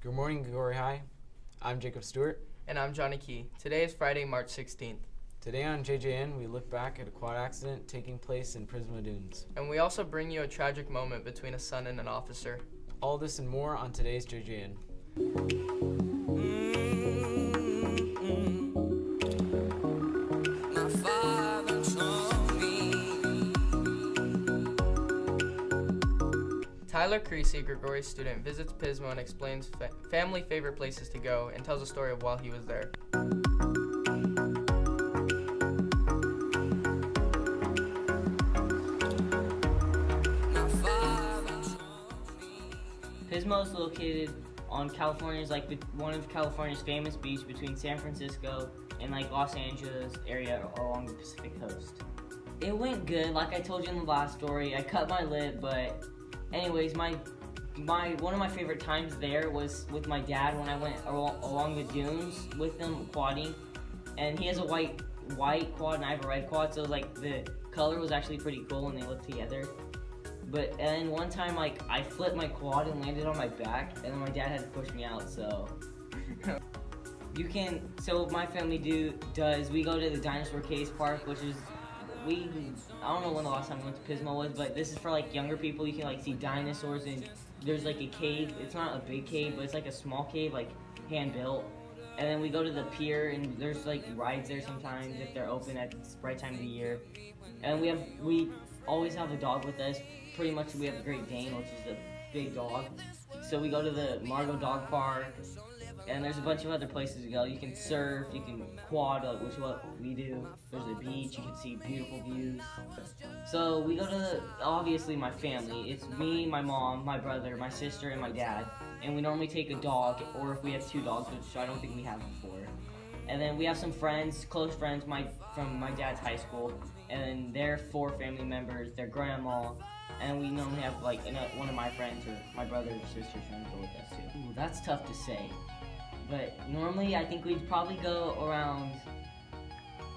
Good morning, Glory High. I'm Jacob Stewart. And I'm Jonny Key. Today is Friday, March 16th. Today on JJN, we look back at a quad accident taking place in Pismo Dunes. And we also bring you a tragic moment between a son and an officer. All this and more on today's JJN. Tyler Creasy, a Gregorius student, visits Pismo and explains family favorite places to go and tells a story of while he was there. Pismo is located on California's one of California's famous beaches between San Francisco and Los Angeles area along the Pacific coast. It went good, like I told you in the last story. I cut my lip, but anyways, one of my favorite times there was with my dad when I went along the dunes with him quadding, and he has a white quad and I have a red quad, so the color was actually pretty cool when they looked together. But then one time I flipped my quad and landed on my back, and then my dad had to push me out. So what my family does we go to the Dinosaur Case Park, which is I don't know when the last time we went to Pismo was, but this is for younger people. You can see dinosaurs, and there's a cave. It's not a big cave, but it's a small cave, hand built. And then we go to the pier, and there's rides there sometimes if they're open at the right time of the year. And we always have a dog with us. Pretty much we have a Great Dane, which is a big dog. So we go to the Margot Dog Park, and there's a bunch of other places to go. You can surf, you can quad, which is what we do. There's a beach, you can see beautiful views. So we go to, obviously, my family. It's me, my mom, my brother, my sister, and my dad. And we normally take a dog, or if we have two dogs, which I don't think we have before. And then we have some friends, close friends from my dad's high school, and they're 4 family members, their grandma, and we normally have one of my friends or my brother or sister trying to go with us too. Ooh, that's tough to say. But normally I think we'd probably go around,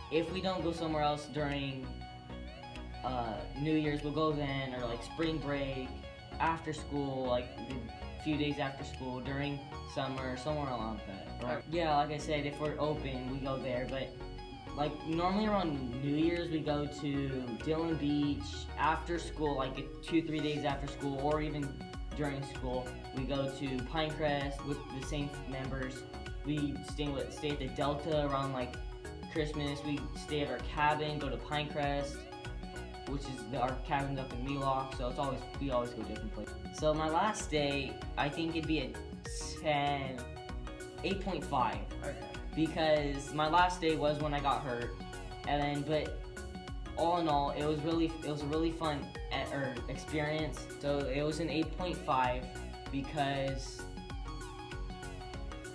if we don't go somewhere else during New Year's, we'll go then, or spring break, after school, a few days after school, during summer, somewhere along that. Or, yeah, like I said, if we're open, we go there, but normally around New Year's we go to Dillon Beach after school, 2-3 days after school, or even during school. We go to Pinecrest with the same members. We stay at the Delta around Christmas. We stay at our cabin, go to Pinecrest, which is our cabin's up in Melock, so we always go different places. So my last day, I think it'd be a 8.5. Okay. Because my last day was when I got hurt, but all in all, it was a really fun experience. So it was an 8.5 because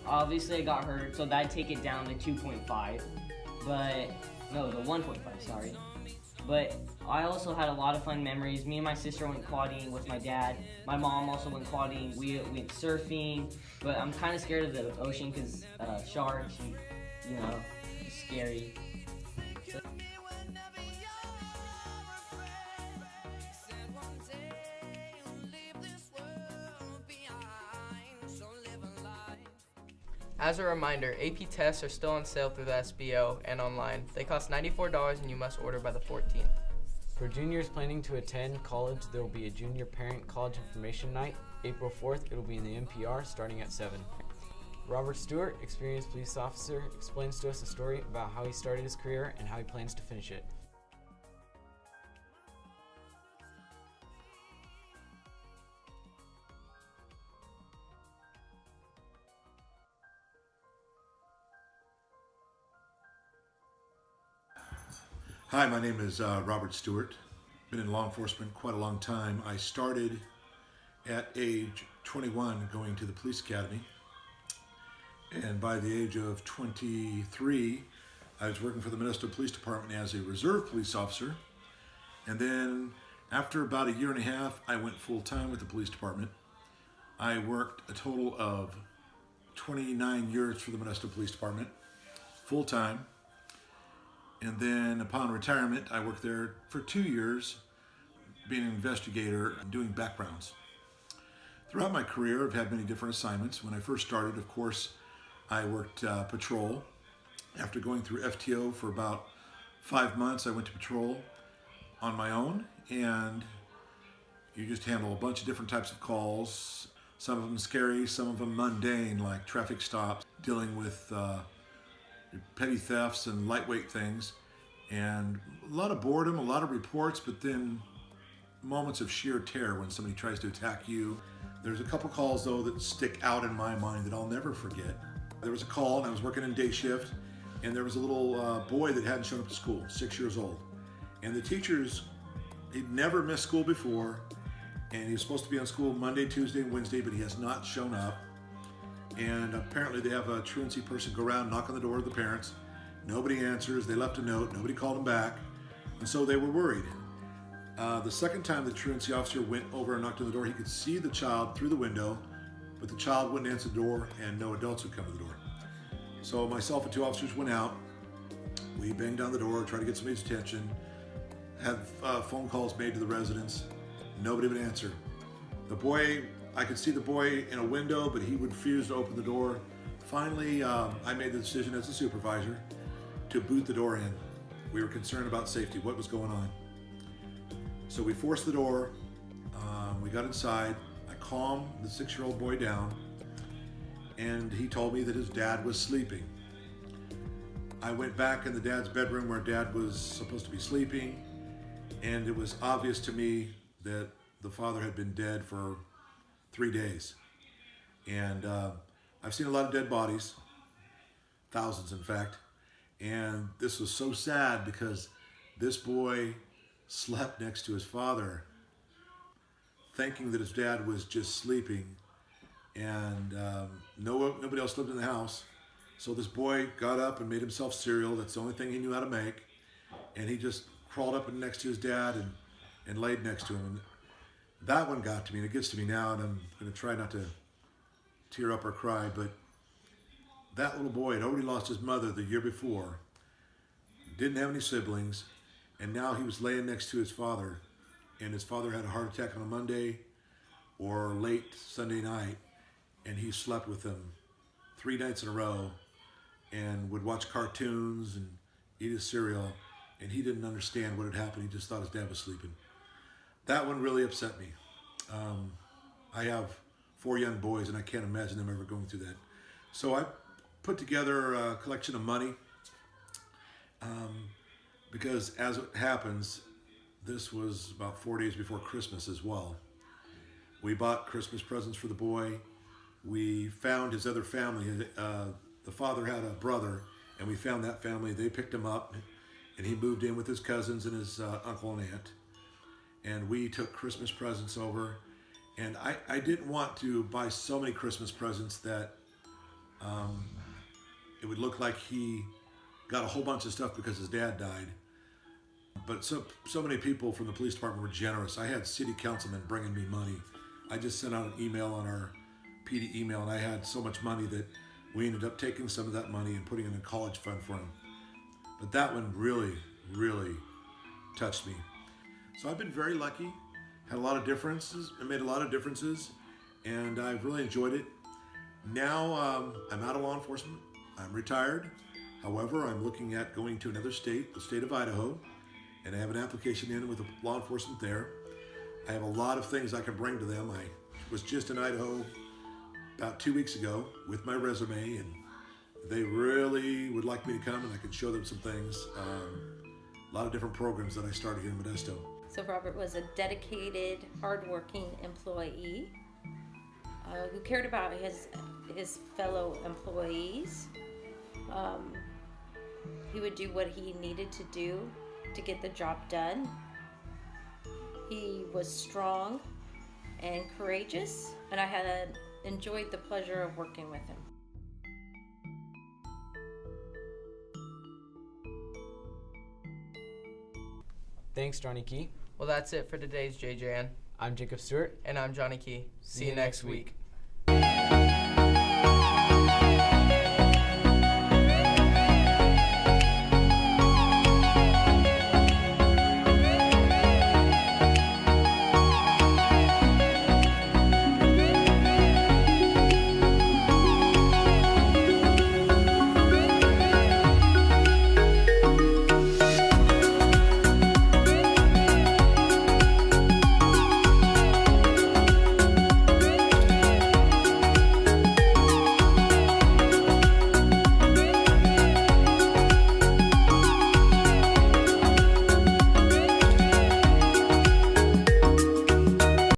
obviously I got hurt, so that'd take it down to 2.5. But no, the 1.5. Sorry. But I also had a lot of fun memories. Me and my sister went quadding with my dad. My mom also went quadding. We went surfing, but I'm kind of scared of the ocean because sharks, it's scary. As a reminder, AP tests are still on sale through the SBO and online. They cost $94 and you must order by the 14th. For juniors planning to attend college, there will be a junior parent college information night. April 4th, it will be in the NPR starting at 7. Robert Stewart, experienced police officer, explains to us a story about how he started his career and how he plans to finish it. Hi, my name is Robert Stewart. Been in law enforcement quite a long time. I started at age 21 going to the police academy, and by the age of 23 I was working for the Minnesota Police Department as a reserve police officer, and then after about a year and a half I went full-time with the police department. I worked a total of 29 years for the Minnesota Police Department full-time. And then upon retirement, I worked there for 2 years, being an investigator and doing backgrounds. Throughout my career, I've had many different assignments. When I first started, of course, I worked patrol. After going through FTO for about 5 months, I went to patrol on my own, and you just handle a bunch of different types of calls. Some of them scary, some of them mundane, like traffic stops, dealing with petty thefts and lightweight things. And a lot of boredom, a lot of reports, but then moments of sheer terror when somebody tries to attack you. There's a couple calls, though, that stick out in my mind that I'll never forget. There was a call, and I was working in day shift, and there was a little boy that hadn't shown up to school, 6 years old. And the teachers, he'd never missed school before, and he was supposed to be on school Monday, Tuesday, and Wednesday, but he has not shown up. And apparently they have a truancy person go around, knock on the door of the parents. Nobody answers. They left a note. Nobody called him back. And so they were worried. The second time the truancy officer went over and knocked on the door, he could see the child through the window, but the child wouldn't answer the door, and no adults would come to the door. So myself and 2 officers went out. We banged on the door, tried to get somebody's attention, had phone calls made to the residents. Nobody would answer. The boy, I could see the boy in a window, but he would refuse to open the door. Finally, I made the decision as a supervisor to boot the door in. We were concerned about safety, what was going on. So we forced the door, we got inside, I calmed the 6-year-old boy down, and he told me that his dad was sleeping. I went back in the dad's bedroom where dad was supposed to be sleeping, and it was obvious to me that the father had been dead for 3 days. And I've seen a lot of dead bodies, thousands in fact, and this was so sad because this boy slept next to his father, thinking that his dad was just sleeping, and nobody else lived in the house. So this boy got up and made himself cereal. That's the only thing he knew how to make, and he just crawled up next to his dad and laid next to him. And that one got to me, and it gets to me now, and I'm going to try not to tear up or cry, but that little boy had already lost his mother the year before, didn't have any siblings, and now he was laying next to his father, and his father had a heart attack on a Monday or late Sunday night, and he slept with him 3 nights in a row and would watch cartoons and eat his cereal, and he didn't understand what had happened. He just thought his dad was sleeping. That one really upset me. I have 4 young boys, and I can't imagine them ever going through that. So I put together a collection of money because, as it happens, this was about 4 days before Christmas as well. We bought Christmas presents for the boy. We found his other family. The father had a brother, and we found that family. They picked him up, and he moved in with his cousins and his uncle and aunt. And we took Christmas presents over. And I didn't want to buy so many Christmas presents that it would look like he got a whole bunch of stuff because his dad died. But so many people from the police department were generous. I had city councilmen bringing me money. I just sent out an email on our PD email, and I had so much money that we ended up taking some of that money and putting it in a college fund for him. But that one really, really touched me. So I've been very lucky, had a lot of differences, I made a lot of differences, and I've really enjoyed it. Now I'm out of law enforcement, I'm retired. However, I'm looking at going to another state, the state of Idaho, and I have an application in with the law enforcement there. I have a lot of things I can bring to them. I was just in Idaho about 2 weeks ago with my resume, and they really would like me to come, and I can show them some things. A lot of different programs that I started here in Modesto. So Robert was a dedicated, hardworking employee who cared about his fellow employees. He would do what he needed to do to get the job done. He was strong and courageous, and I had enjoyed the pleasure of working with him. Thanks, Jonny Key. Well, that's it for today's JJN. I'm Jacob Stewart. And I'm Jonny Key. See you next week.